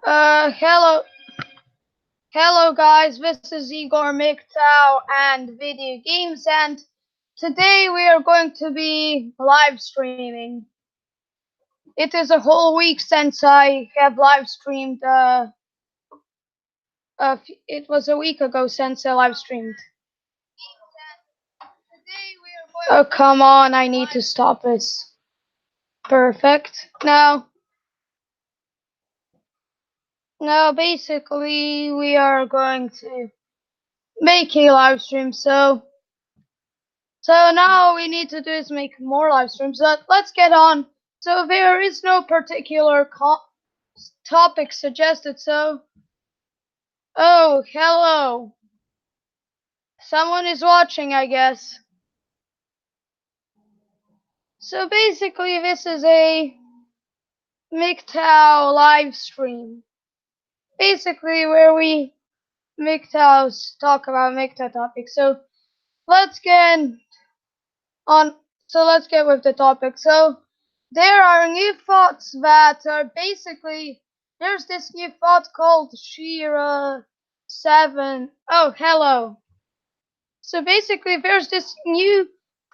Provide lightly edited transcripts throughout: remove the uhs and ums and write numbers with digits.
Hello, guys. This is Igor MGTOW and video games, and today we are going to be live streaming. It is a whole week since I have live streamed. It was a week ago since I live streamed. Oh, come on! I need to stop this. Perfect. Now, basically, we are going to make a live stream. So now we need to do is make more live streams. But let's get on. So there is no particular topic suggested. So, oh, hello. Someone is watching, I guess. So basically, this is a MGTOW live stream. Basically, where we MGTOWs talk about MGTOW topics. So let's get on. So let's get with the topic. So there are new thoughts that are basically, there's this new thought called Shira 7. Oh, hello. So basically, there's this new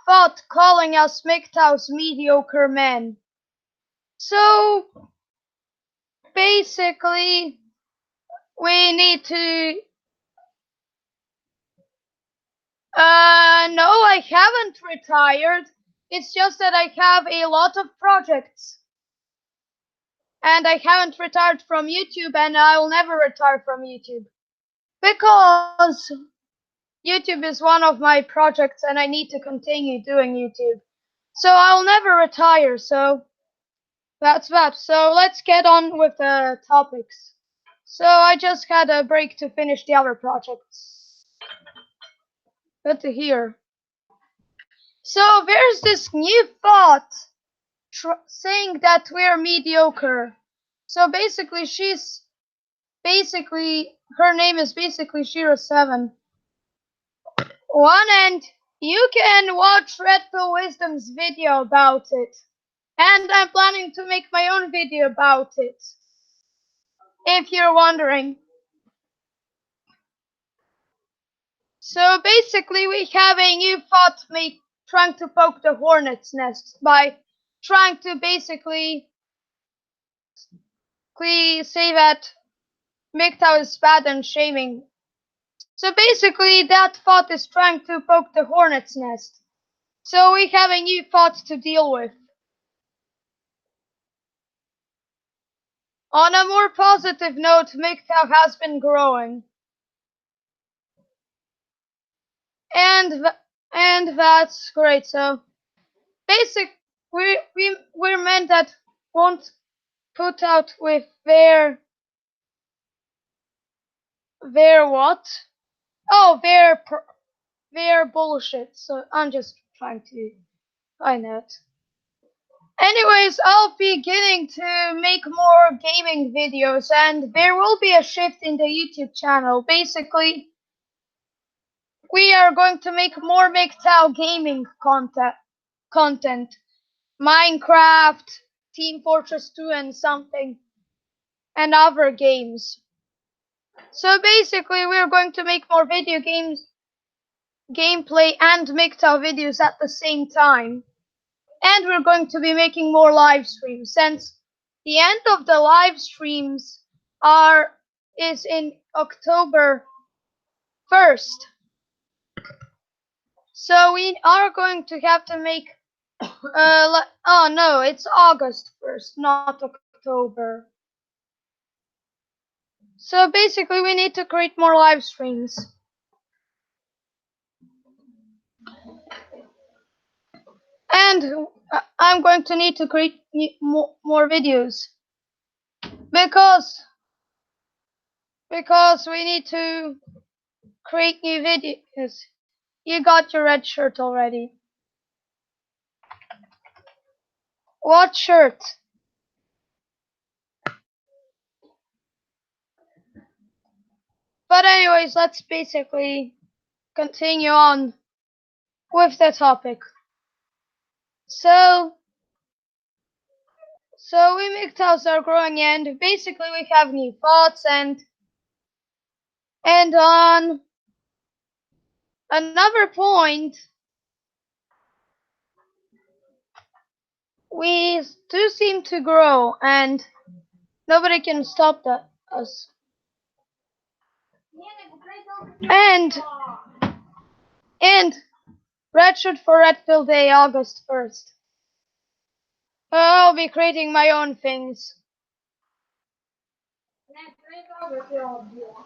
thought calling us MGTOW's mediocre men. So basically, we need to. No, I haven't retired. It's just that I have a lot of projects. And I haven't retired from YouTube, and I will never retire from YouTube. Because YouTube is one of my projects, and I need to continue doing YouTube. So I'll never retire, so that's that. So let's get on with the topics. So I just had a break to finish the other projects. Good to hear. So there's this new thought saying that we're mediocre. So basically, her name is basically Shira 7. And you can watch Red Pill Wisdom's video about it. And I'm planning to make my own video about it, if you're wondering. So basically, we have a new thought trying to poke the hornet's nest by trying to basically say that MGTOW is bad and shaming. So basically, that thought is trying to poke the hornet's nest. So we have a new thought to deal with. On a more positive note, MGTOW has been growing. And that's great. So we're men that won't put out with their what? Oh, their bullshit. So I'm just trying to find out. Anyways, I'll be beginning to make more gaming videos, and there will be a shift in the YouTube channel. Basically, we are going to make more MGTOW gaming content. Minecraft, Team Fortress 2 and something, and other games. So basically, we're going to make more video games, gameplay and MGTOW videos at the same time. And we're going to be making more live streams, since the end of the live streams is in October 1st. So we are going to have to make oh no, it's August 1st, not October. So basically, we need to create more live streams. And I'm going to need to create more videos. Because we need to create new videos. You got your red shirt already. What shirt? But anyways, let's basically continue on with the topic. So So we MGTOWs are growing, and basically we have new thoughts, and on another point, we do seem to grow, and nobody can stop us. And Redshirt for Redfield Day, August 1st. I'll be creating my own things.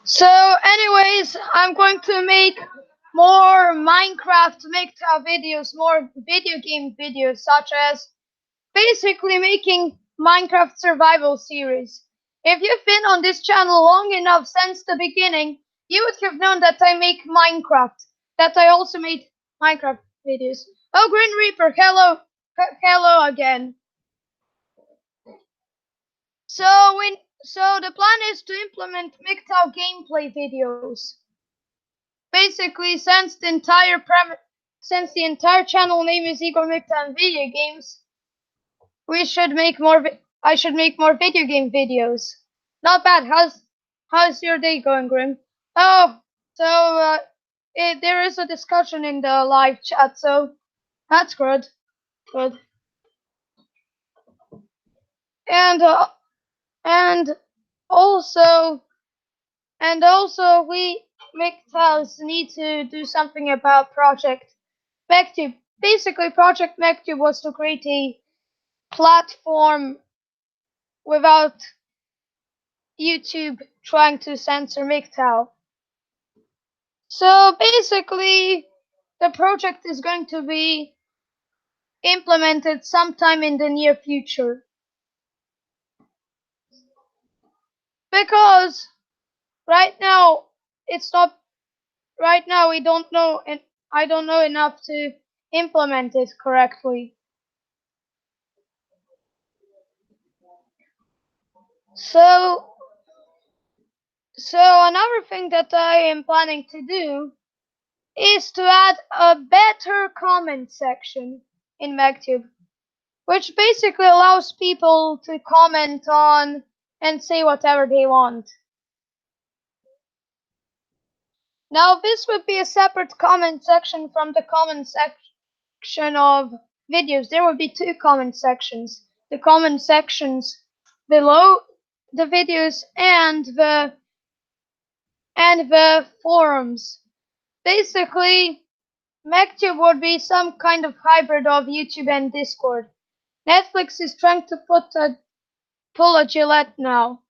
So anyways, I'm going to make more Minecraft MGTOW videos, more video game videos, such as basically making Minecraft survival series. If you've been on this channel long enough since the beginning, you would have known that I make Minecraft, that I also made Minecraft videos. Oh, Green Reaper, hello, hello again. So the plan is to implement MGTOW gameplay videos. Basically, since the entire channel name is Igor MGTOW and Video Games, I should make more video game videos. Not bad. How's your day going, Grim? Oh, so there is a discussion in the live chat, so that's good. Good. And and also we MGTOWs need to do something about Project MGTOW. Basically, Project MGTOW was to create a platform without YouTube trying to censor MGTOW. So basically, the project is going to be implemented sometime in the near future. Because right now we don't know, and I don't know enough to implement it correctly. So another thing that I am planning to do is to add a better comment section in MGTOW, which basically allows people to comment on and say whatever they want. Now, this would be a separate comment section from the comment section of videos. There would be two comment sections. The comment sections below the videos and the forums. Basically, MGTOW would be some kind of hybrid of YouTube and Discord. Netflix is trying to pull a Gillette now.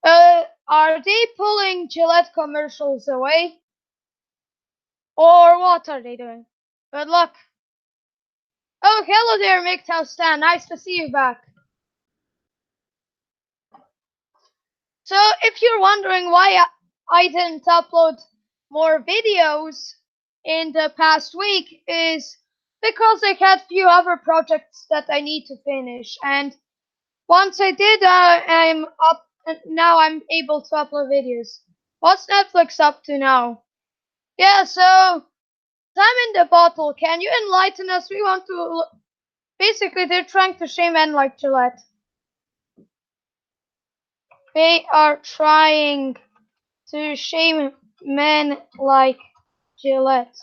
Are they pulling Gillette commercials away? Or what are they doing? Good luck. Oh, hello there, MGTOW Stan. Nice to see you back. So, if you're wondering why I didn't upload more videos in the past week, is because I had few other projects that I need to finish, and once I did, now I'm able to upload videos. What's Netflix up to now? Yeah, so time in the bottle. Can you enlighten us? We want to. Basically, they're trying to shame men like Gillette. They are trying to shame men like Gillette.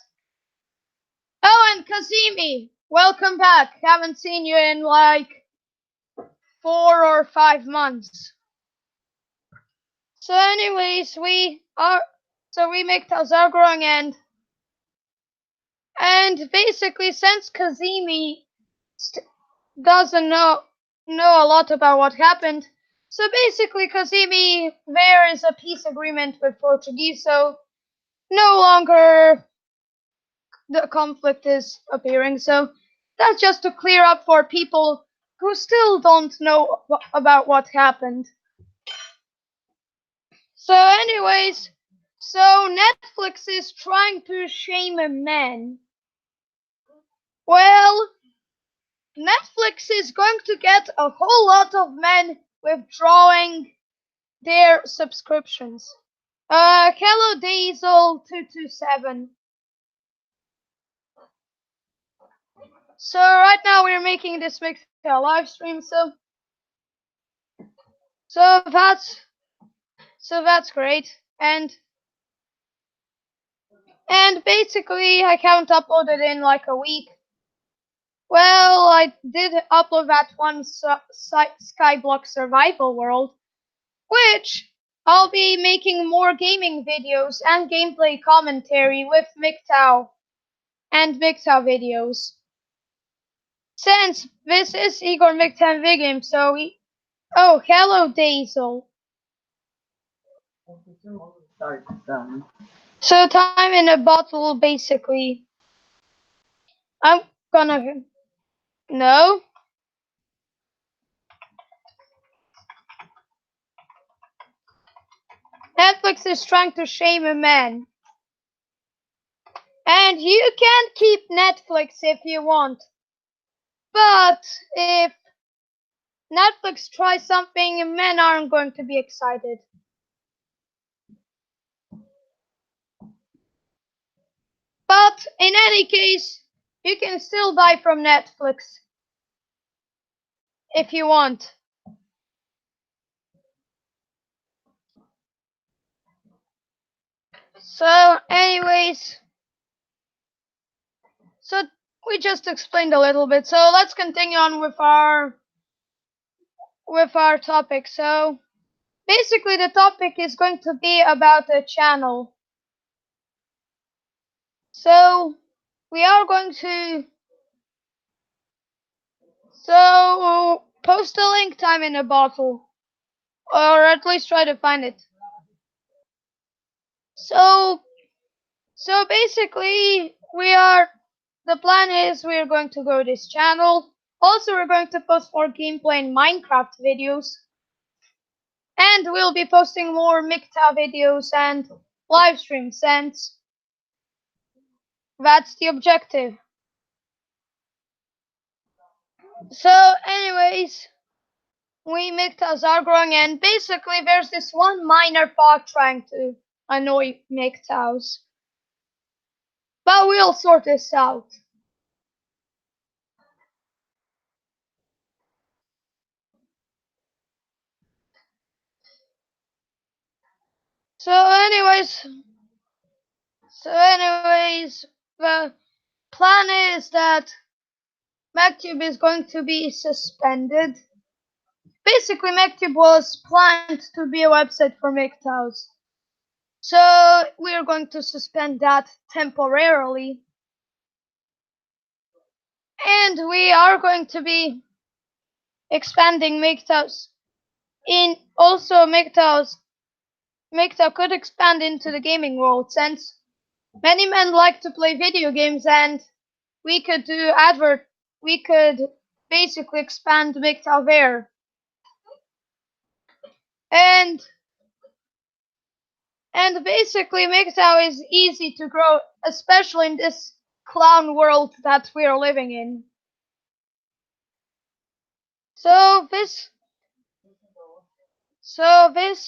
Oh, and Kazimi, welcome back. Haven't seen you in like 4 or 5 months. So, anyways, we MGTOWs are growing, and basically, since Kazimi doesn't know a lot about what happened, so basically, Kazimi, there is a peace agreement with Portuguese, so no longer the conflict is appearing. So that's just to clear up for people who still don't know about what happened. So anyways, so Netflix is trying to shame men. Well, Netflix is going to get a whole lot of men withdrawing their subscriptions. Hello Diesel227. So right now we're making this MGTOW live stream, so So that's great. And basically I haven't uploaded in like a week. Well, I did upload that one Skyblock Survival World, which I'll be making more gaming videos and gameplay commentary with MGTOW and MGTOW videos. Since this is Igor MGTOW Vigim, so oh, hello Daisel. So time in a bottle, basically. I'm gonna... No? Netflix is trying to shame a man. And you can keep Netflix if you want. But if Netflix tries something, men aren't going to be excited. But in any case, you can still buy from Netflix if you want. So anyways, so we just explained a little bit. So let's continue on with our topic. So basically the topic is going to be about a channel. So we are going to post a link time in a bottle, or at least try to find it. So basically the plan is we're going to grow this channel. Also, we're going to post more gameplay and Minecraft videos. And we'll be posting more MGTOW videos and live streams, and that's the objective. So anyways, we MGTOWs are growing, and basically there's this one minor bot trying to annoy MGTOWs. But we'll sort this out. So anyways, the plan is that MacTube is going to be suspended. Basically, MacTube was planned to be a website for MGTOWs. So we are going to suspend that temporarily. And we are going to be expanding MGTOWs. MGTOW could expand into the gaming world, since many men like to play video games, and we could basically expand MGTOW there. And basically MGTOW is easy to grow, especially in this clown world that we are living in. So this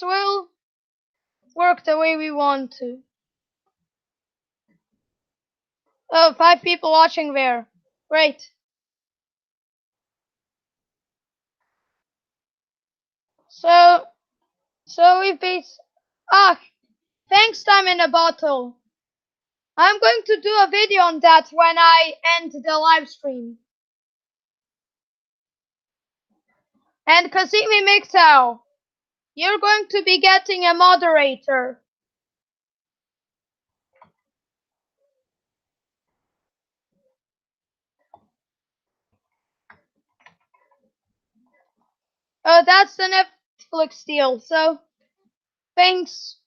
will work the way we want to. Oh, 5 people watching there. Great. So we've thanks time in a bottle. I'm going to do a video on that when I end the live stream. And Kazimi MGTOW, you're going to be getting a moderator. That's the Netflix deal. So thanks.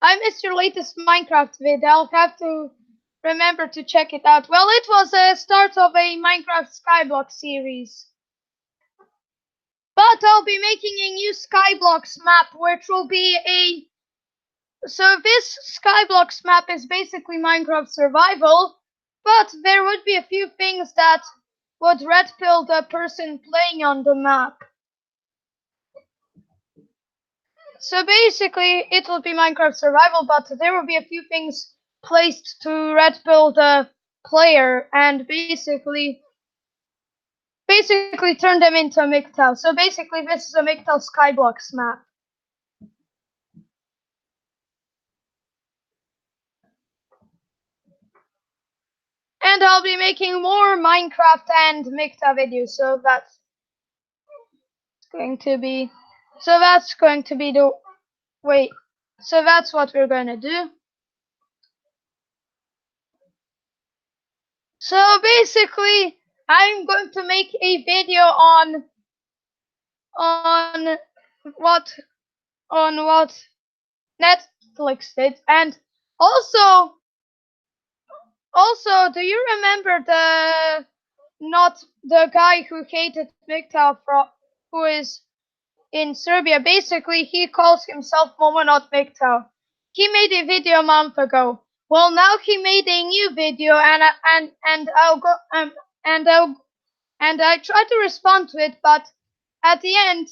I missed your latest Minecraft vid. I'll have to remember to check it out. Well, it was a start of a Minecraft Skyblock series. But I'll be making a new Skyblocks map, which will be so this Skyblocks map is basically Minecraft survival, but there would be a few things that would red pill the person playing on the map. So basically, it will be Minecraft survival, but there will be a few things placed to red pill the player, and basically basically turn them into a MGTOW. So basically this is a MGTOW Skyblocks map. And I'll be making more Minecraft and MGTOW videos, so that's going to be the wait. So that's what we're gonna do. So basically, I'm going to make a video on what what Netflix did, and also do you remember not the guy who hated MGTOW who is in Serbia? Basically, he calls himself Momo not MGTOW. He made a video a month ago. Well, now he made a new video, and I'll go and I tried to respond to it, but at the end,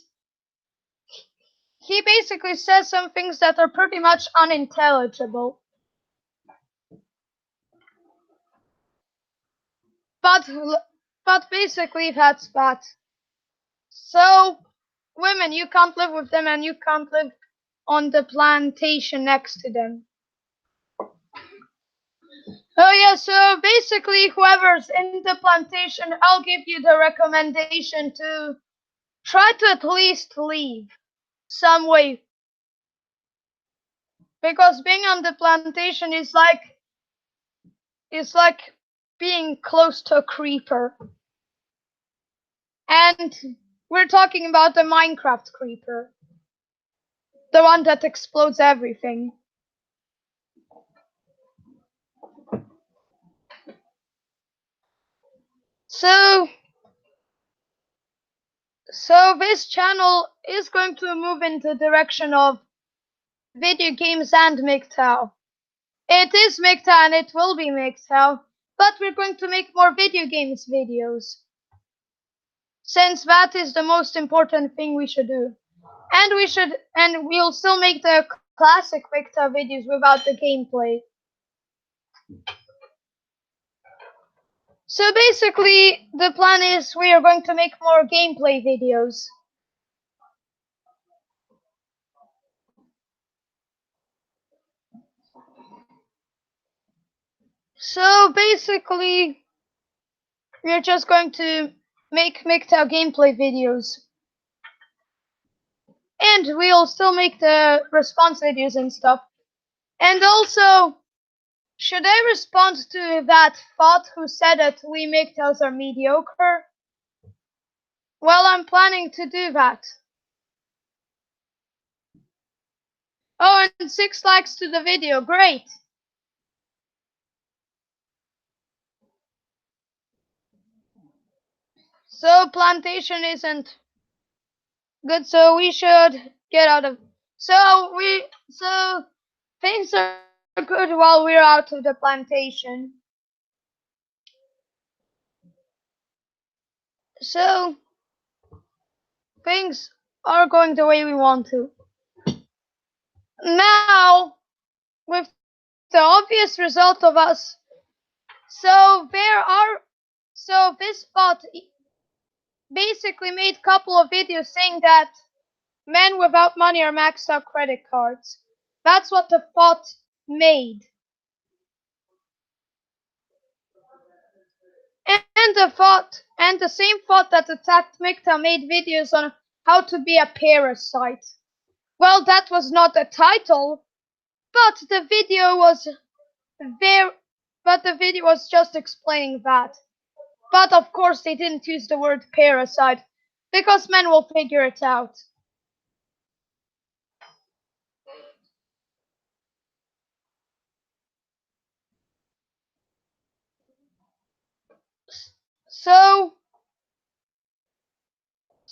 he basically says some things that are pretty much unintelligible. But basically, that's that. So, women, you can't live with them, and you can't live on the plantation next to them. Oh yeah, so basically, whoever's in the plantation, I'll give you the recommendation to try to at least leave some way. Because being on the plantation is like being close to a creeper. And we're talking about the Minecraft creeper. The one that explodes everything. So this channel is going to move into the direction of video games and MGTOW. It is MGTOW and it will be MGTOW, but we're going to make more video games videos. Since that is the most important thing we should do. And we'll still make the classic MGTOW videos without the gameplay. So basically, the plan is we are going to make more gameplay videos. So basically, we're just going to make MGTOW gameplay videos. And we'll still make the response videos and stuff. And also, should I respond to that thought who said that we MGTOWs are mediocre? Well, I'm planning to do that. Oh, and 6 likes to the video, great! So plantation isn't good, so we should get out of. So things are good while we're out of the plantation. So things are going the way we want to. Now, with the obvious result of us, so this bot basically made a couple of videos saying that men without money are maxed out credit cards. That's what the bot made. And the same bot that attacked MGTOW made videos on how to be a parasite. Well, that was not the title, but the video was just explaining that. But of course they didn't use the word parasite, because men will figure it out.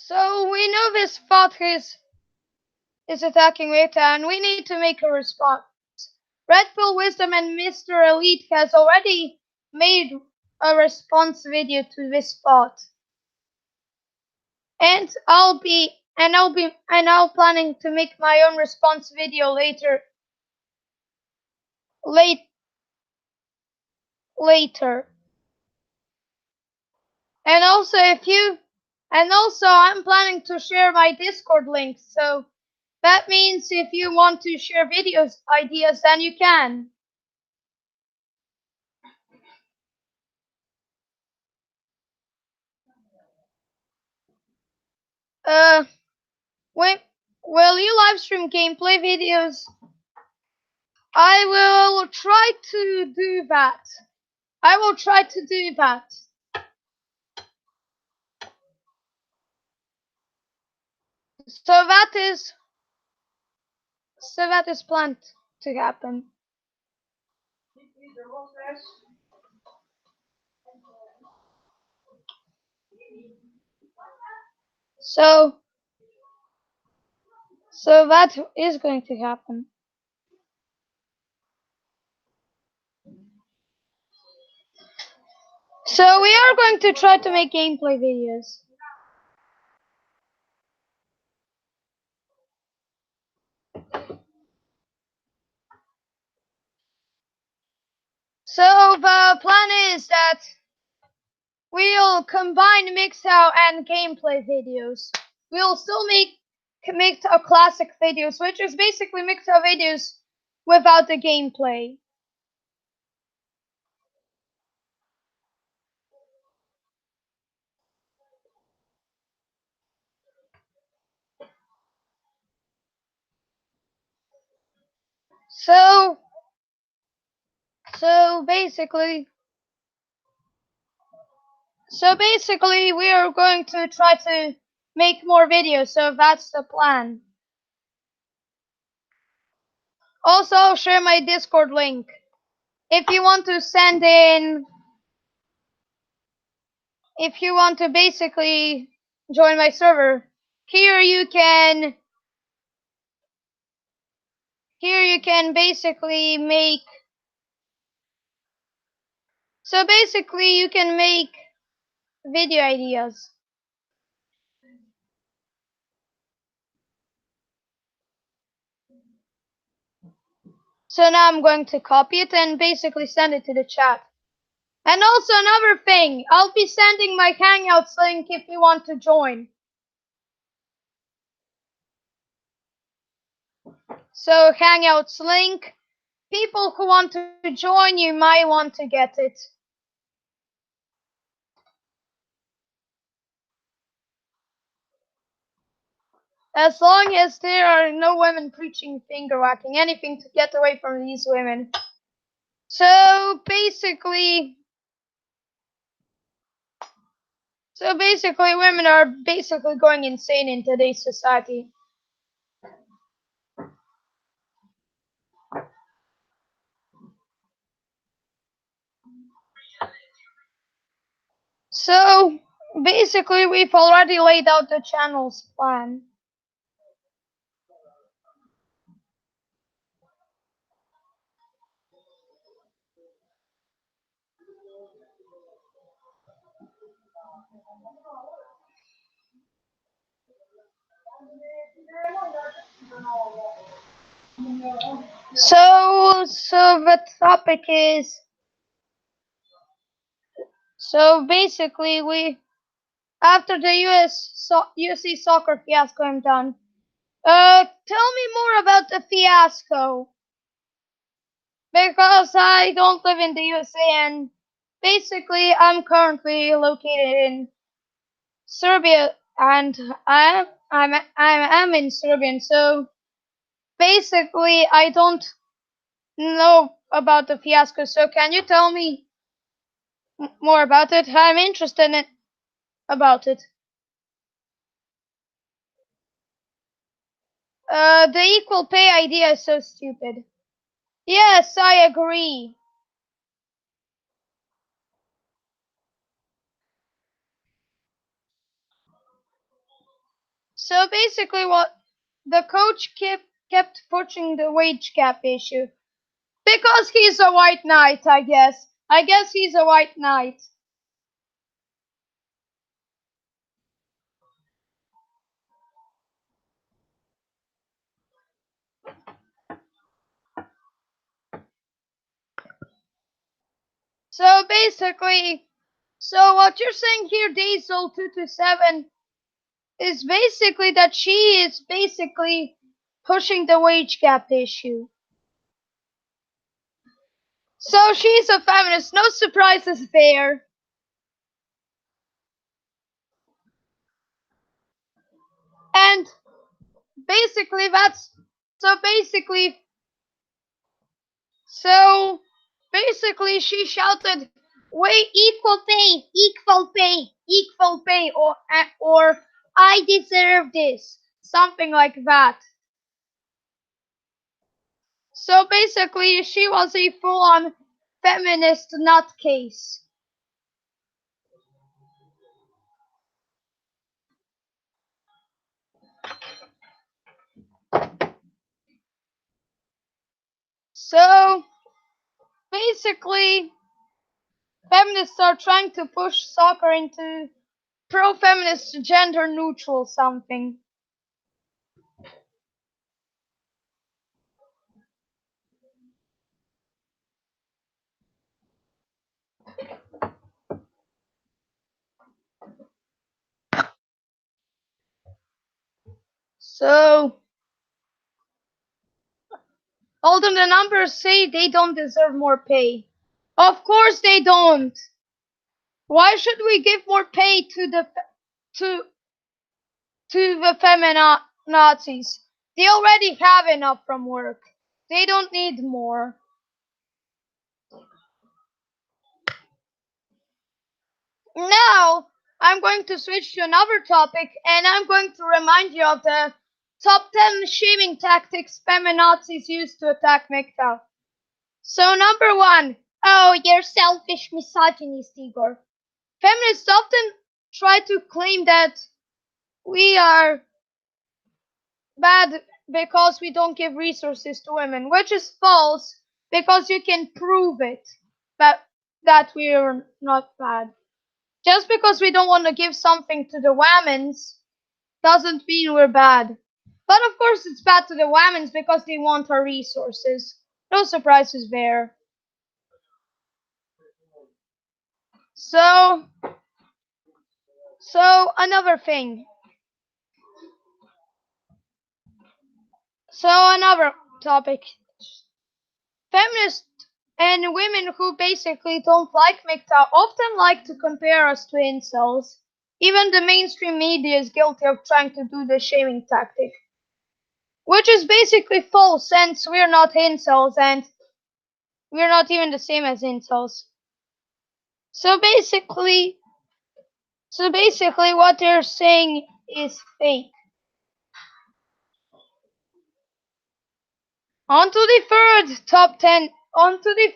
So we know this bot is attacking Rita, and we need to make a response. Red Pill Wisdom and Mr. Elite has already made a response video to this bot. And I'll planning to make my own response video later. And also, if you And also, I'm planning to share my Discord link, so that means if you want to share videos ideas, then you can. Wait, will you live stream gameplay videos? I will try to do that. I will try to do that. So that is planned to happen. So that is going to happen. So we are going to try to make gameplay videos. So the plan is that we'll combine MGTOW and gameplay videos. We'll still make MGTOW classic videos, which is basically MGTOW videos without the gameplay. So basically we are going to try to make more videos, so that's the plan. Also, I'll share my Discord link. If you want to send in, if you want to basically join my server, here you can basically make, so basically you can make video ideas. So now I'm going to copy it and basically send it to the chat. And also another thing, I'll be sending my Hangouts link if you want to join. So Hangouts link, people who want to join, you might want to get it. As long as there are no women preaching finger whacking, anything to get away from these women. So basically women are basically going insane in today's society. So basically we've already laid out the channel's plan. So the topic is, so basically we, after the USC soccer fiasco I'm done. Tell me more about the fiasco, because I don't live in the USA and basically I'm currently located in Serbia and I'm in Serbian, so basically I don't know about the fiasco. So can you tell me more about it? I'm interested in about it. The equal pay idea is so stupid. Yes, I agree. So basically what the coach kept pushing the wage gap issue. Because he's a white knight, I guess. I guess he's a white knight. So basically, so what you're saying here, Diesel 227, is basically that she is basically pushing the wage gap issue. So she's a feminist, no surprises there. And basically so basically she shouted, "Wait, equal pay, or I deserve this," something like that. So basically she was a full-on feminist nutcase. So basically feminists are trying to push soccer into pro-feminist gender neutral something. So although the numbers say they don't deserve more pay. Of course they don't. Why should we give more pay to to the feminazis? They already have enough from work. They don't need more. Now, I'm going to switch to another topic, and I'm going to remind you of the top 10 shaming tactics feminazis use to attack MGTOW. So, number 1. Oh, you're selfish misogynist, Igor. Feminists often try to claim that we are bad because we don't give resources to women, which is false because you can prove it that we are not bad. Just because we don't want to give something to the women's doesn't mean we're bad. But of course it's bad to the women's because they want our resources. No surprises there. So another thing. So another topic. Feminists and women who basically don't like MGTOW often like to compare us to incels. Even the mainstream media is guilty of trying to do the shaming tactic. Which is basically false since we're not incels and we're not even the same as incels. So basically what they're saying is fake. On to the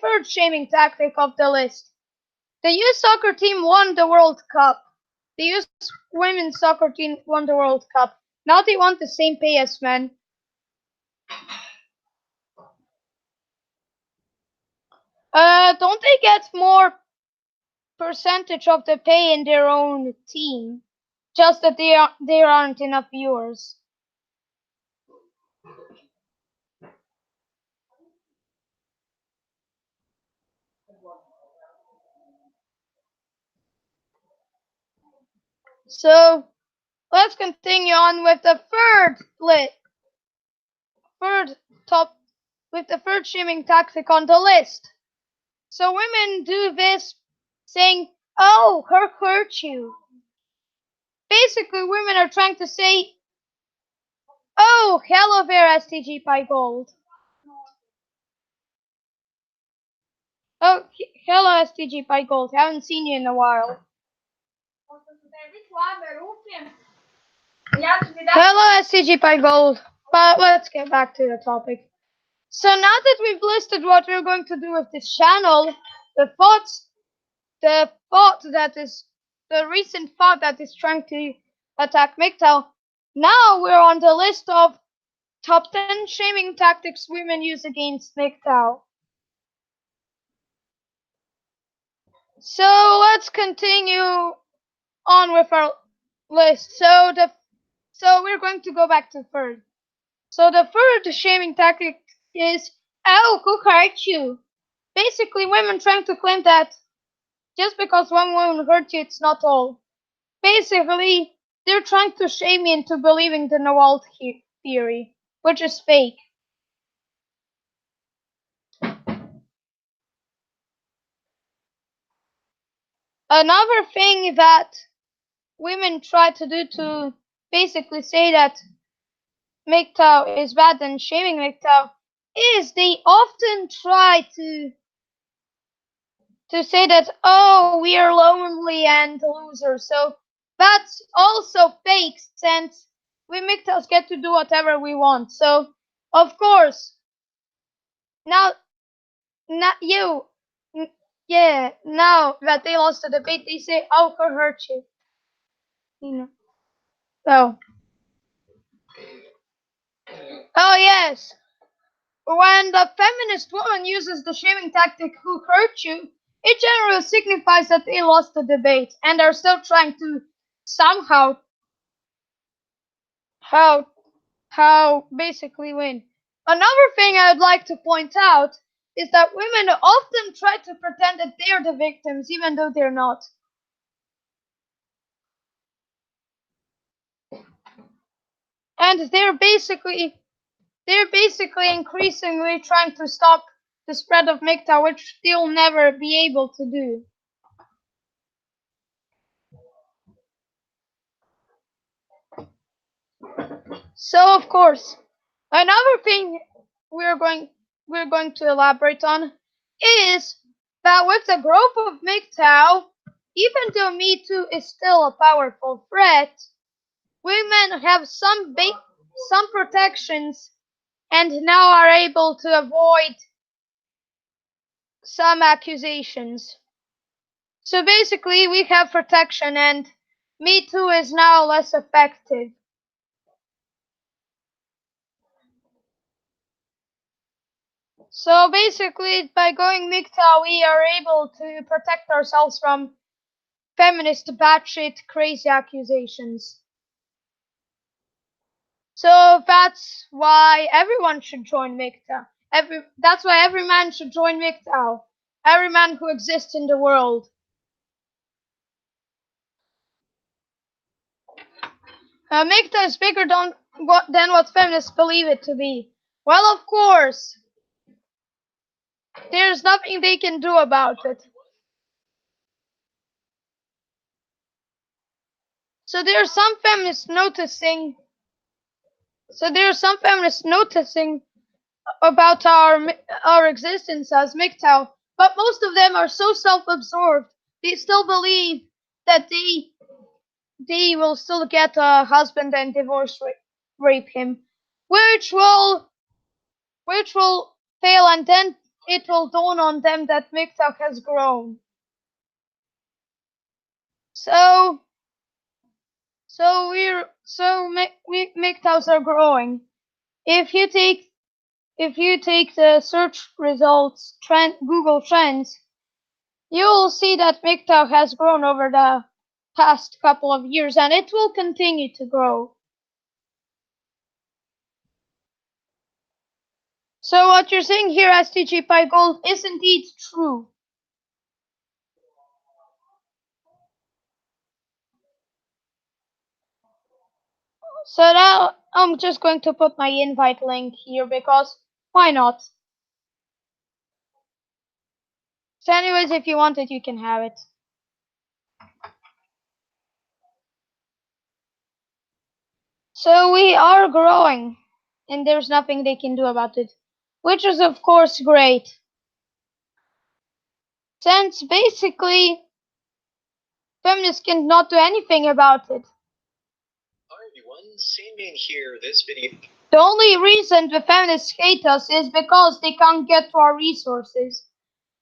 third shaming tactic of the list. The US soccer team won the World Cup. The US women's soccer team won the World Cup. Now they want the same pay as men. Don't they get more percentage of the pay in their own team? Just that there aren't enough viewers. So let's continue on with the third top with the third shaming tactic on the list. So women do this saying, "Oh, her hurt you." Basically, women are trying to say, "Oh, hello there, STG Pie Gold." Oh, hello, STG Pie Gold. Haven't seen you in a while. Hello, STG Pie Gold. But let's get back to the topic. So now that we've listed what we're going to do with this channel, the recent thought that is trying to attack MGTOW, now we're on the list of top 10 shaming tactics women use against MGTOW. So let's continue on with our list. So we're going to go back to third. So the third shaming tactic is, "Oh, who hurt you?" Basically, women trying to claim that just because one woman hurt you, it's not all. Basically, they're trying to shame me into believing the Noel theory, which is fake. Another thing that women try to do to basically say that MGTOW is bad and shaming MGTOW is they often try to say that, oh, we are lonely and losers. So that's also fake, since we MGTOWs get to do whatever we want. So of course, now not you, yeah, now that they lost the debate, they say, "Oh, who hurt you?" You know. So, oh yes, when the feminist woman uses the shaming tactic, "Who hurt you?" it generally signifies that they lost the debate and are still trying to somehow how basically win. Another thing I would like to point out is that women often try to pretend that they are the victims even though they're not. And they're basically increasingly trying to stop the spread of MGTOW, which they'll never be able to do. So of course, another thing we're going to elaborate on is that with the growth of MGTOW, even though Me Too is still a powerful threat, women have some protections and now are able to avoid some accusations. So basically, we have protection, and Me Too is now less effective. So basically, by going MGTOW, we are able to protect ourselves from feminist batshit crazy accusations. So that's why everyone should join MGTOW. That's why every man should join MGTOW. Every man who exists in the world. MGTOW is bigger than what feminists believe it to be. Well, of course, there's nothing they can do about it. So there are some feminists noticing. About our existence as MGTOW, but most of them are so self-absorbed. They still believe that they will still get a husband and rape him, which will fail, and then it will dawn on them that MGTOW has grown. So MGTOWs are growing. If you take the search results Google Trends, you will see that MGTOW has grown over the past couple of years, and it will continue to grow. So what you're saying here, STG Pi Gold, is indeed true. So now I'm just going to put my invite link here because why not? So anyways, if you want it, you can have it. So we are growing, and there's nothing they can do about it, which is of course great. Since basically feminists cannot do anything about it. Hi everyone, Sandman here. This video. The only reason the feminists hate us is because they can't get to our resources,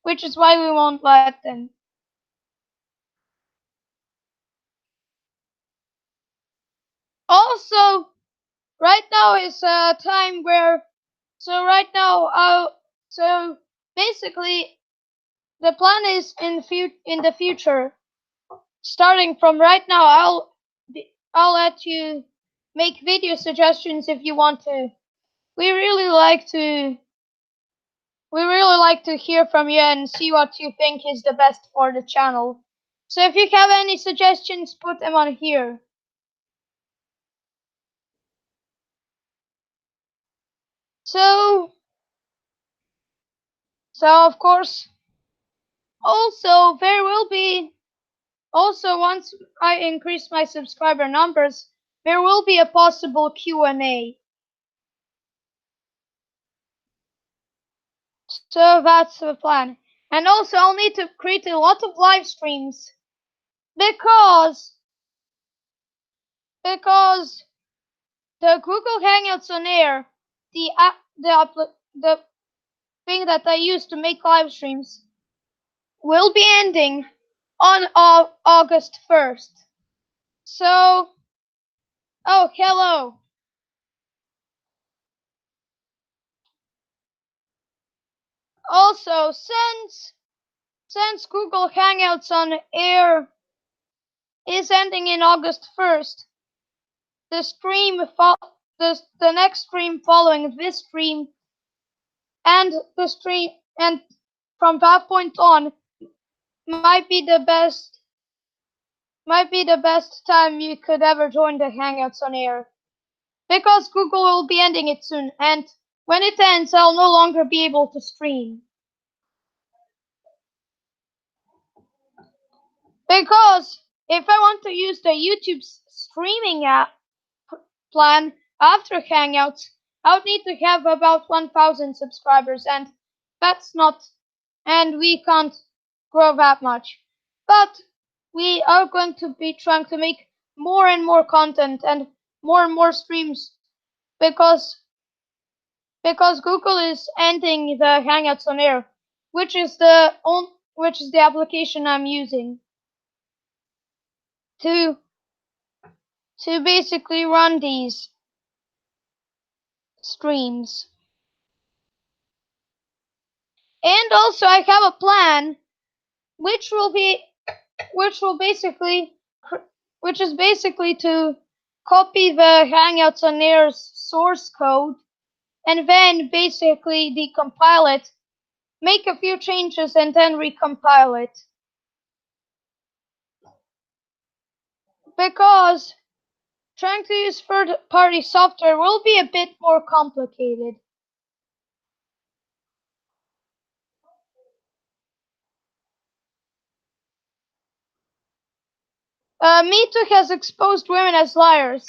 which is why we won't let them. Also, right now is a time where, so basically, the plan is in the future. Starting from right now, I'll let you make video suggestions if you want to. We really like to hear from you and see what you think is the best for the channel. So if you have any suggestions, put them on here. So of course, also there will be, also once I increase my subscriber numbers, there will be a possible Q&A. So that's the plan. And also I'll need to create a lot of live streams because the Google Hangouts on Air, the thing that I use to make live streams, will be ending on August 1st. So, oh, hello. Also, since Google Hangouts on Air is ending in August 1st, the next stream following this stream and from that point on might be the best time you could ever join the Hangouts on Air, because Google will be ending it soon, and when it ends, I'll no longer be able to stream. Because if I want to use the YouTube streaming app plan after Hangouts, I would need to have about 1,000 subscribers, and we can't grow that much. But we are going to be trying to make more and more content and more streams, because Google is ending the Hangouts on Air, which is the application I'm using to basically run these streams. And also I have a plan which is basically to copy the Hangouts on Air's source code and then basically decompile it, make a few changes, and then recompile it. Because trying to use third-party software will be a bit more complicated. Me Too has exposed women as liars.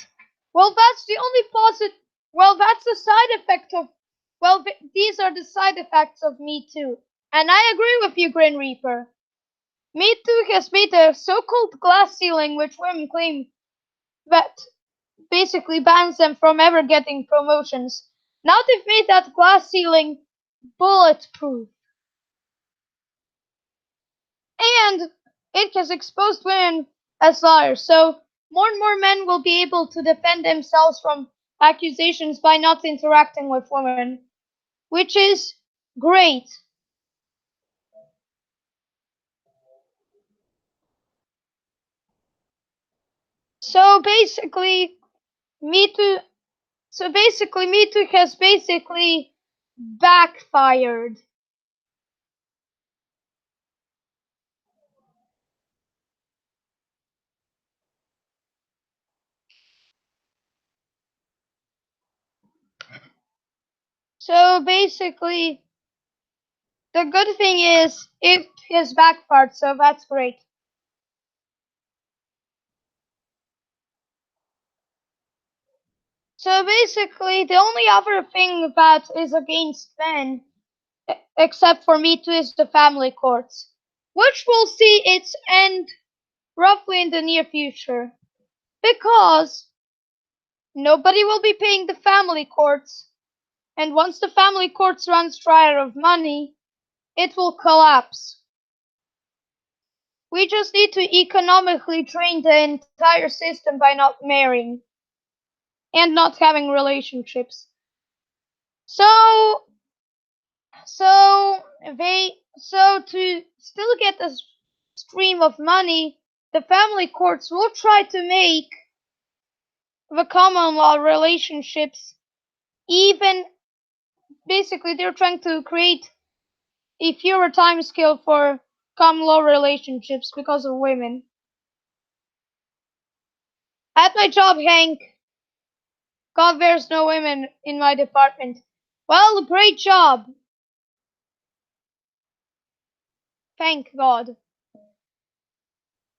Well, that's the only positive. Well, that's the side effect of. Well, these are the side effects of Me Too. And I agree with you, Grin Reaper. Me Too has made a so-called glass ceiling, which women claim that basically bans them from ever getting promotions. Now they've made that glass ceiling bulletproof. And it has exposed women as liars, so more and more men will be able to defend themselves from accusations by not interacting with women, which is great. So basically, Me Too has basically backfired. So basically, the good thing is it has backfired, so that's great. So basically, the only other thing that is against men, except for Me Too, is the family courts, which will see its end roughly in the near future, because nobody will be paying the family courts, and once the family courts runs dry of money, it will collapse. We just need to economically drain the entire system by not marrying and not having relationships. So to still get a stream of money, the family courts will try to make the common law relationships even. Basically, they're trying to create a fewer time scale for common law relationships because of women. At my job, Hank, God, there's no women in my department. Well, great job. Thank God.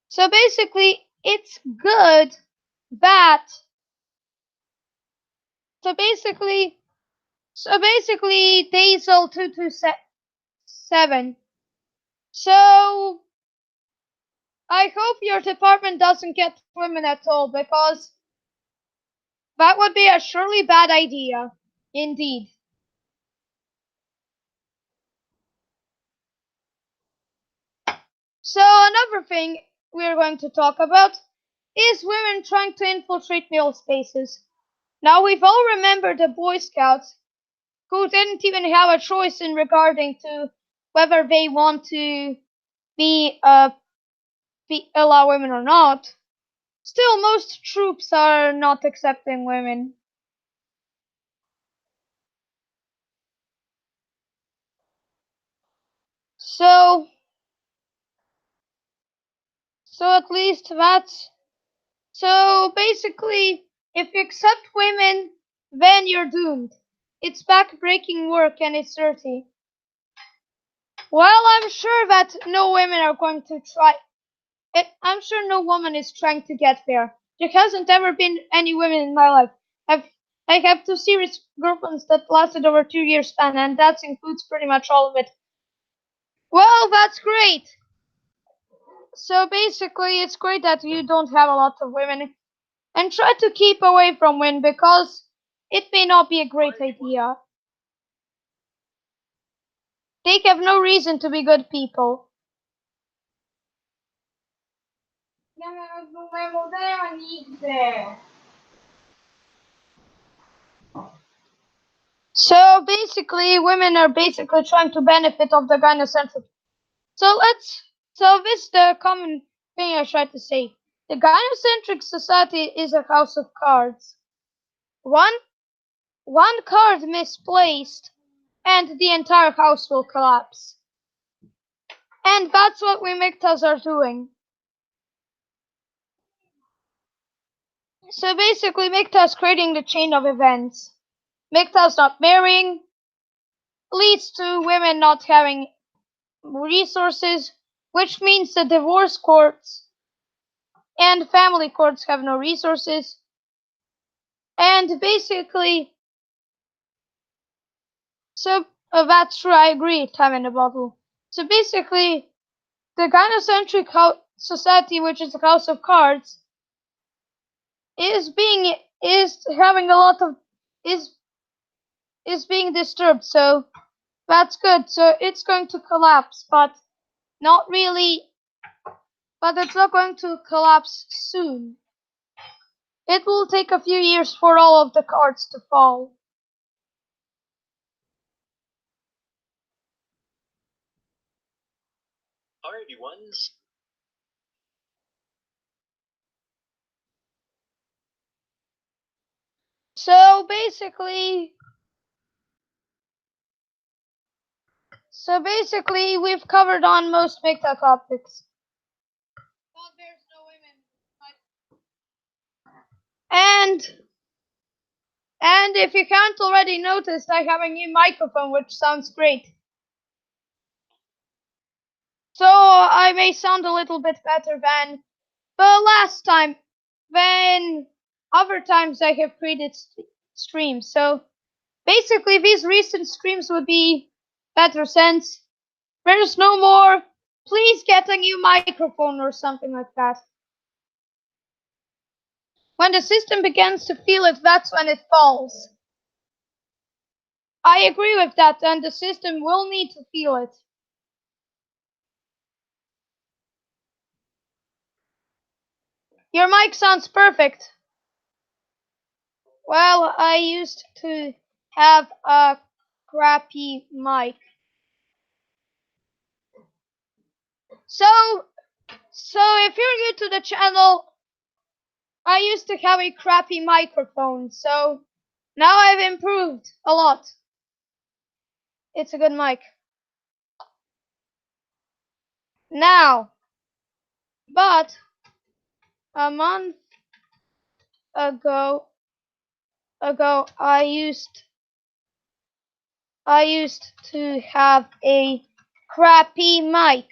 So basically, it's good that. So basically, Diesel 227. So I hope your department doesn't get women at all, because that would be a surely bad idea. Indeed. So another thing we're going to talk about is women trying to infiltrate male spaces. Now we've all remembered the Boy Scouts who didn't even have a choice in regarding to whether they want to be allow women or not. Still, most troops are not accepting women. So at least that's so basically, if you accept women, then you're doomed. It's back-breaking work and it's dirty. Well, I'm sure that no women are going to try it. I'm sure no woman is trying to get there. There hasn't ever been any women in my life. I have two serious girlfriends that lasted over 2 years span, and that includes pretty much all of it. Well, that's great. So basically, it's great that you don't have a lot of women, and try to keep away from women because it may not be a great idea. They have no reason to be good people. So basically, women are basically trying to benefit of the gynocentric. So this is the common thing I try to say. The gynocentric society is a house of cards. One card misplaced, and the entire house will collapse. And that's what we MGTOWs are doing. So basically, MGTOWs creating the chain of events. MGTOWs not marrying leads to women not having resources, which means the divorce courts and family courts have no resources. And basically, that's true, I agree, time in a bottle. So basically, the gynocentric society, which is a house of cards, is having a lot of is being disturbed. So that's good. So it's going to collapse, but not really. But it's not going to collapse soon. It will take a few years for all of the cards to fall. Hi everyone. So basically, we've covered on most MGTOW topics. But there's no women. And if you can't already notice, I have a new microphone, which sounds great. So I may sound a little bit better than the last time, than other times I have created streams. So basically, these recent streams would be better since there's no more. Please get a new microphone or something like that. When the system begins to feel it, that's when it falls. I agree with that, and the system will need to feel it. Your mic sounds perfect. Well, I used to have a crappy mic. So if you're new to the channel, I used to have a crappy microphone, so now I've improved a lot. It's a good mic. Now, but a month ago I used I used to have a crappy mic.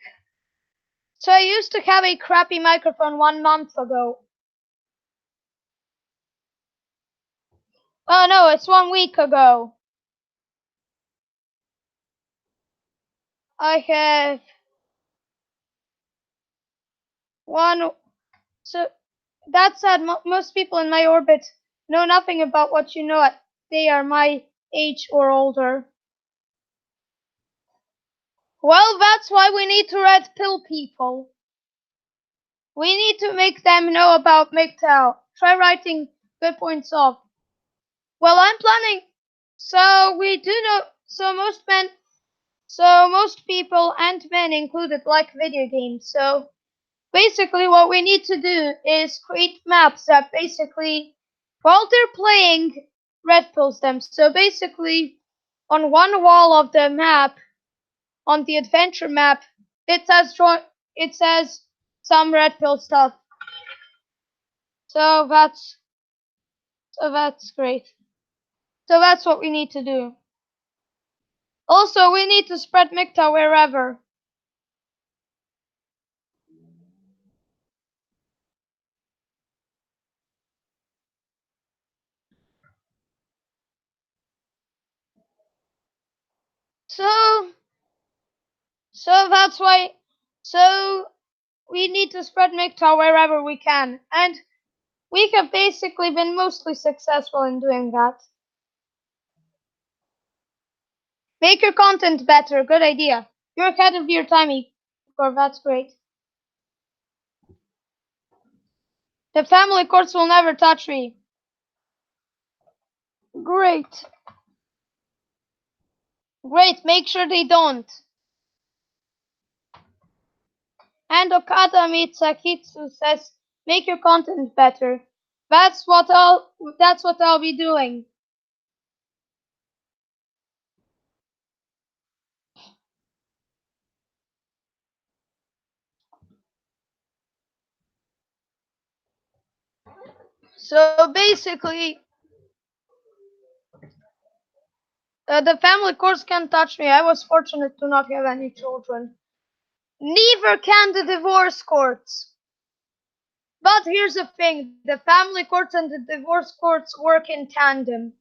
So I used to have a crappy microphone 1 month ago. Oh no, it's 1 week ago. I have one. So that said, most people in my orbit know nothing about what you know. They are my age or older. Well, that's why we need to red pill people. We need to make them know about MGTOW. Try writing good points off. Well, I'm planning. So we do know. So most people and men included like video games. So basically, what we need to do is create maps that basically, while they're playing, red pills them. So basically, on one wall of the map, on the adventure map, it says some red pill stuff. So that's great. So that's what we need to do. Also, we need to spread MGTOW wherever. So that's why. So we need to spread MGTOW wherever we can, and we have basically been mostly successful in doing that. Make your content better. Good idea. You're ahead of your time, Igor. That's great. The family courts will never touch me. Great. Great. Make sure they don't. And Okada Mitsakitsu says, make your content better. That's what I'll be doing. So basically, the family courts can't touch me. I was fortunate to not have any children. Neither can the divorce courts. But here's the thing, the family courts and the divorce courts work in tandem.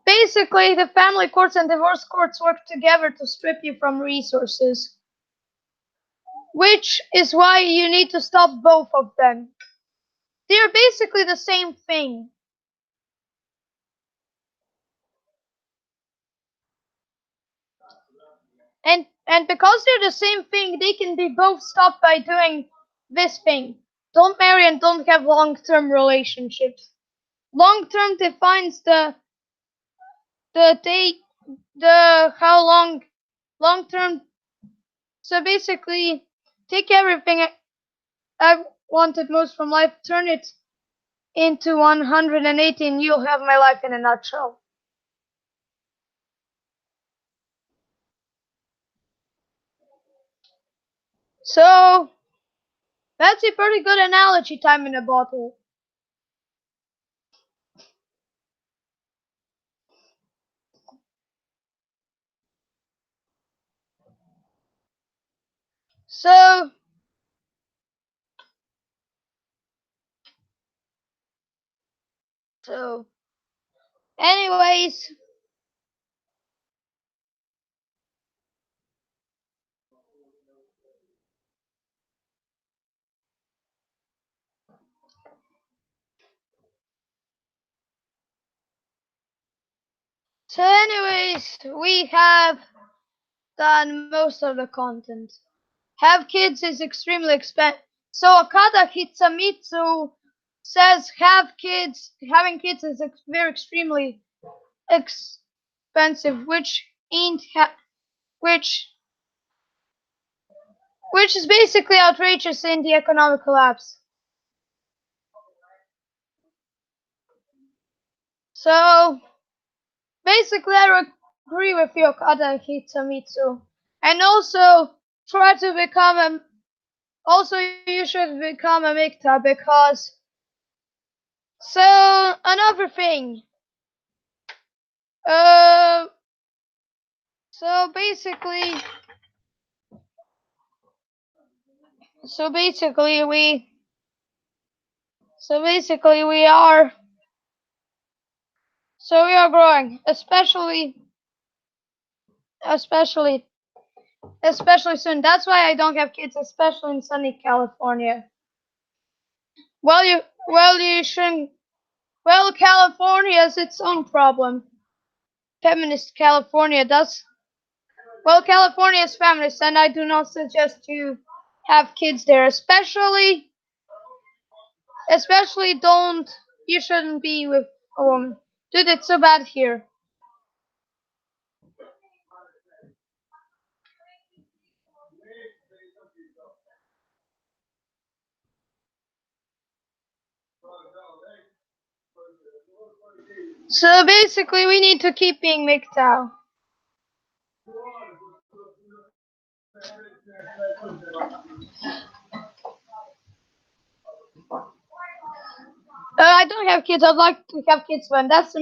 Basically, the family courts and divorce courts work together to strip you from resources. Which is why you need to stop both of them. They're basically the same thing. And because they're the same thing, they can be both stopped by doing this thing. Don't marry and don't have long-term relationships. Long-term defines the date, the how long-term. So basically, take everything I wanted most from life, turn it into 180, and you'll have my life in a nutshell. So that's a pretty good analogy, time in a bottle. So so anyways, we have done most of the content. Have kids is extremely expensive. So Okada Hitsamitsu says having kids is very extremely expensive, which ain't which is basically outrageous in the economic collapse. So basically, I agree with you, Okada Hitsamitsu, and also try to become a. Also, you should become a MGTOW because. So another thing. Uh, so basically, so basically we, so basically we are, so we are growing, especially, especially soon. That's why I don't have kids, especially in sunny California. You shouldn't. Well, California has its own problem. Feminist California does. Well, California is feminist, and I do not suggest you have kids there, especially don't. You shouldn't be with a woman, dude. It's so bad here. So basically, we need to keep being MGTOW. I don't have kids. I'd like to have kids when that's the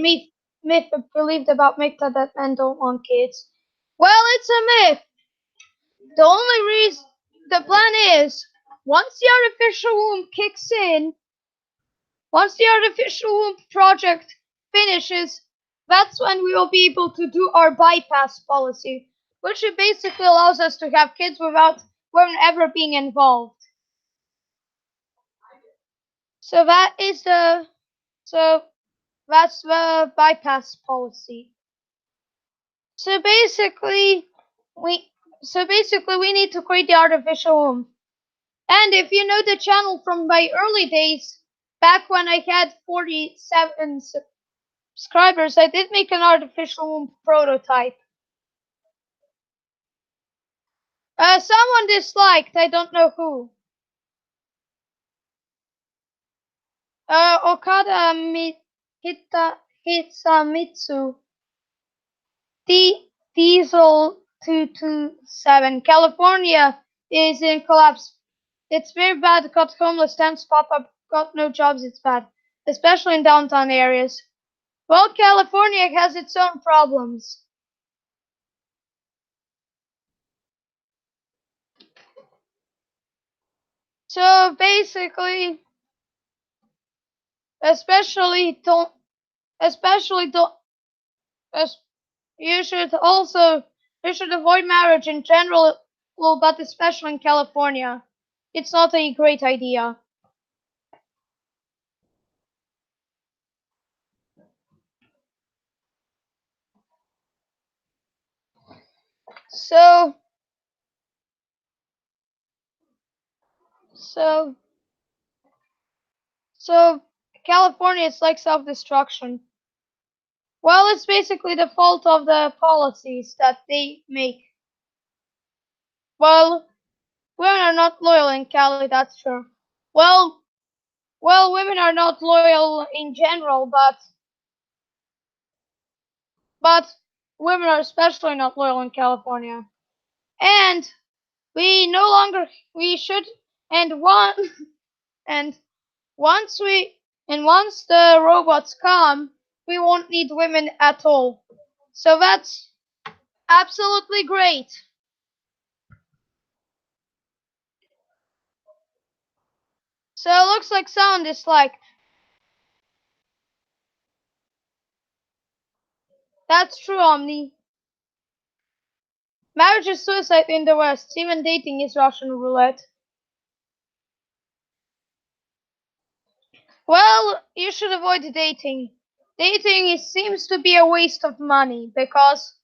myth believed about MGTOW that men don't want kids. Well, it's a myth. The only reason the plan is once the artificial womb kicks in, once the artificial womb project finishes, that's when we will be able to do our bypass policy, which it basically allows us to have kids without women ever being involved. So that's the bypass policy. So basically, we we need to create the artificial womb. And if you know the channel from my early days, back when I had 47 subscribers, I did make an artificial womb prototype. Someone disliked, I don't know who. Okada Hitsamitsu Diesel 227. California is in collapse. It's very bad. Got homeless temps pop up. Got no jobs. It's bad, especially in downtown areas. Well, California has its own problems. So basically, especially don't, especially don't, you should also, you should avoid marriage in general, well, but especially in California. It's not a great idea. So, so, so California is like self-destruction. Well, it's basically the fault of the policies that they make. Well, women are not loyal in Cali, that's true. Well, women are not loyal in general, but women are especially not loyal in California. And we no longer we should and one and once we and once the robots come, we won't need women at all. So that's absolutely great. So it looks like someone disliked. That's true, Omni. Marriage is suicide in the West. Even dating is Russian roulette. Well, you should avoid dating. Seems to be a waste of money because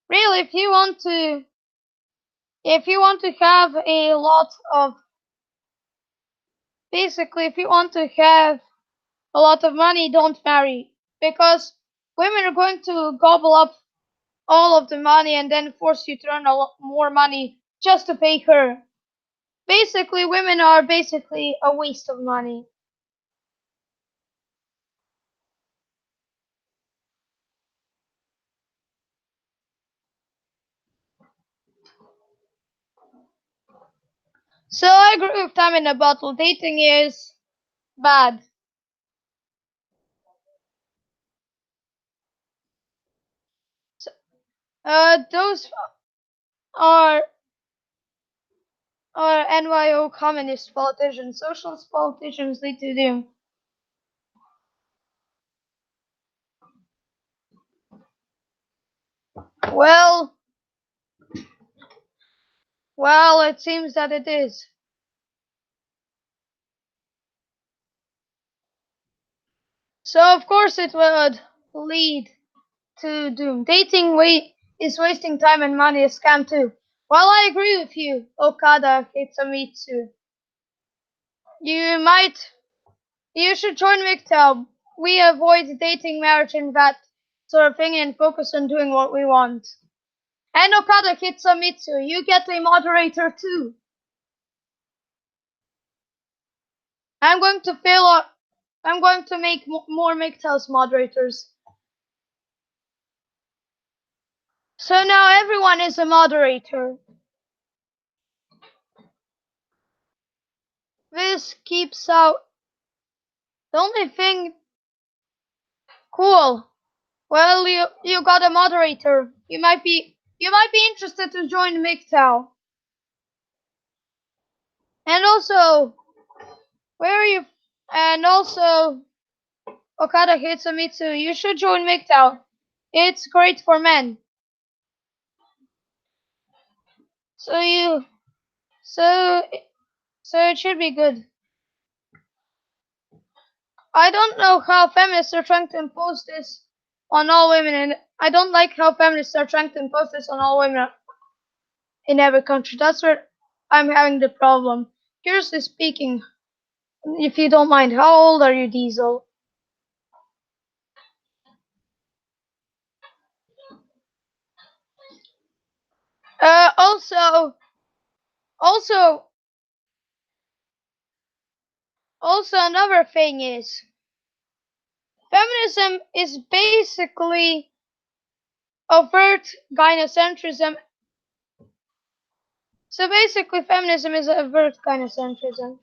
really, if you want to have a lot of, basically, if you want to have a lot of money, don't marry because women are going to gobble up all of the money and then force you to earn a lot more money just to pay her. Basically, women are basically a waste of money. So I agree with time in a bottle. Dating is bad. Those are NYO communist politicians. Socialist politicians lead to doom. Well, it seems that it is. So of course it would lead to doom. Dating is wasting time and money, a scam too. Well, I agree with you, Okada Kitsamitsu. You should join MGTOW. We avoid dating, marriage, and that sort of thing and focus on doing what we want. And Okada Kitsamitsu, you get a moderator too. I'm going to make more MGTOW's moderators. So now everyone is a moderator. This keeps out. The only thing cool. Well, you got a moderator. You might be interested to join MGTOW. And also, where are you? And also, Okada Hitsumitsu, you should join MGTOW. It's great for men. So so it should be good. I don't know how feminists are trying to impose this on all women, and I don't like how feminists are trying to impose this on all women in every country. That's where I'm having the problem. Curiously speaking, if you don't mind, how old are you, Diesel? Also, also, another thing is, feminism is basically overt gynocentrism. So basically, feminism is overt gynocentrism.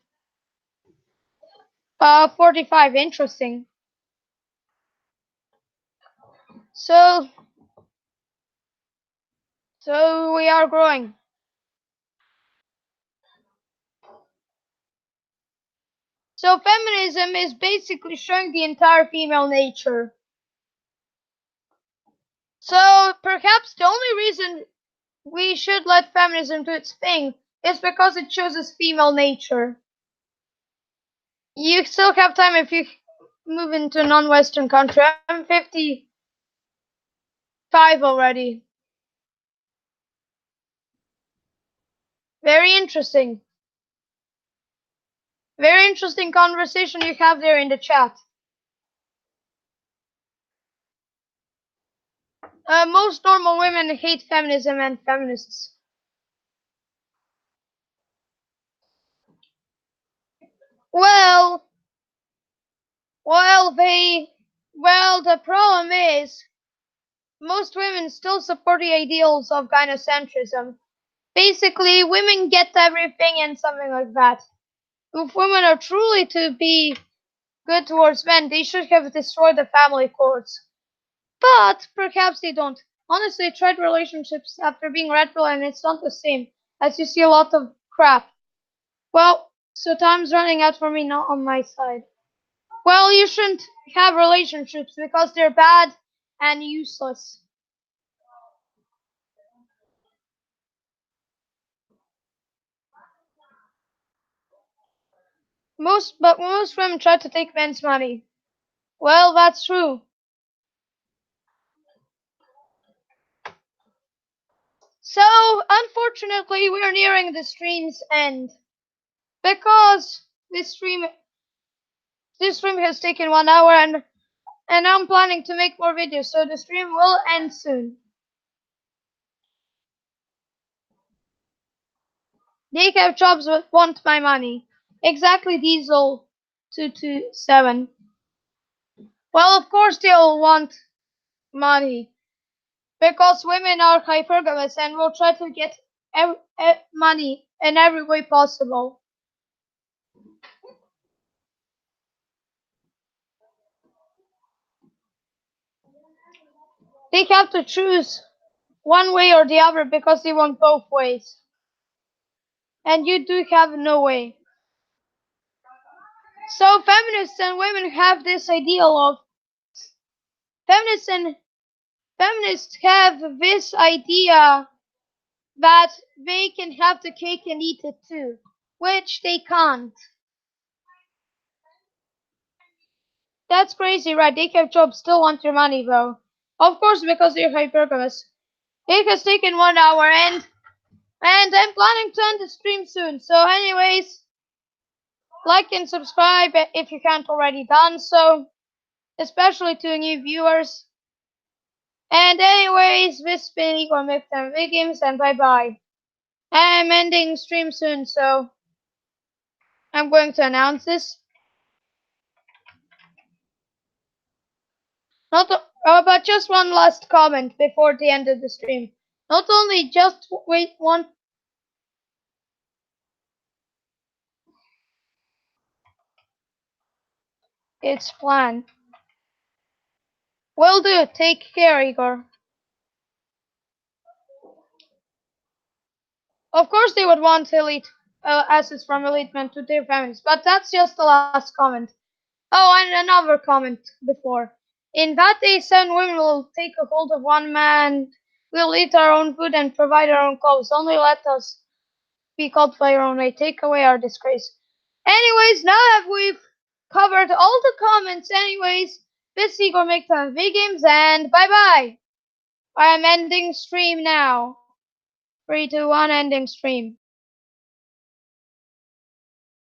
45, interesting. So we are growing. So feminism is basically showing the entire female nature. So perhaps the only reason we should let feminism do its thing is because it shows us female nature. You still have time if you move into a non-Western country. I'm 55 already. Very interesting. Very interesting conversation you have there in the chat. Most normal women hate feminism and feminists. Well, the problem is, most women still support the ideals of gynocentrism. Basically, women get everything and something like that. If women are truly to be good towards men, they should have destroyed the family courts. But perhaps they don't. Honestly, I tried relationships after being red pill and it's not the same, as you see a lot of crap. Well, so time's running out for me, not on my side. Well, you shouldn't have relationships because they're bad and useless. Most women try to take men's money. Well, that's true. So, unfortunately, we are nearing the stream's end because this stream has taken 1 hour and I'm planning to make more videos, so the stream will end soon. Decaf jobs want my money. Exactly, Diesel 227. Well, of course they'll want money because women are hypergamous and will try to get money in every way possible. They have to choose one way or the other because they want both ways. And you do have no way. So feminists and women have this ideal of feminists have this idea that they can have the cake and eat it too, which they can't. That's crazy, right? They have jobs, still want your money though. Of course, because they're hypergamous. It has taken 1 hour and I'm planning to end the stream soon. So anyways, like and subscribe if you can't already done so, especially to new viewers. And anyways, this has been Igor MGTOW Games and bye bye. I'm ending stream soon, so I'm going to announce this. Not but just one last comment before the end of the stream. Not only just wait one. It's planned. Will do. Take care, Igor. Of course, they would want elite assets from elite men to their families, but that's just the last comment. Oh, and another comment before. In that day, 7 women will take a hold of one man. We'll eat our own food and provide our own clothes. Only let us be called by our own way. Take away our disgrace. Anyways, now that we've covered all the comments, anyways, this is Igor MGTOW Games, and bye bye. I am ending stream now. 3, 2, 1, ending stream.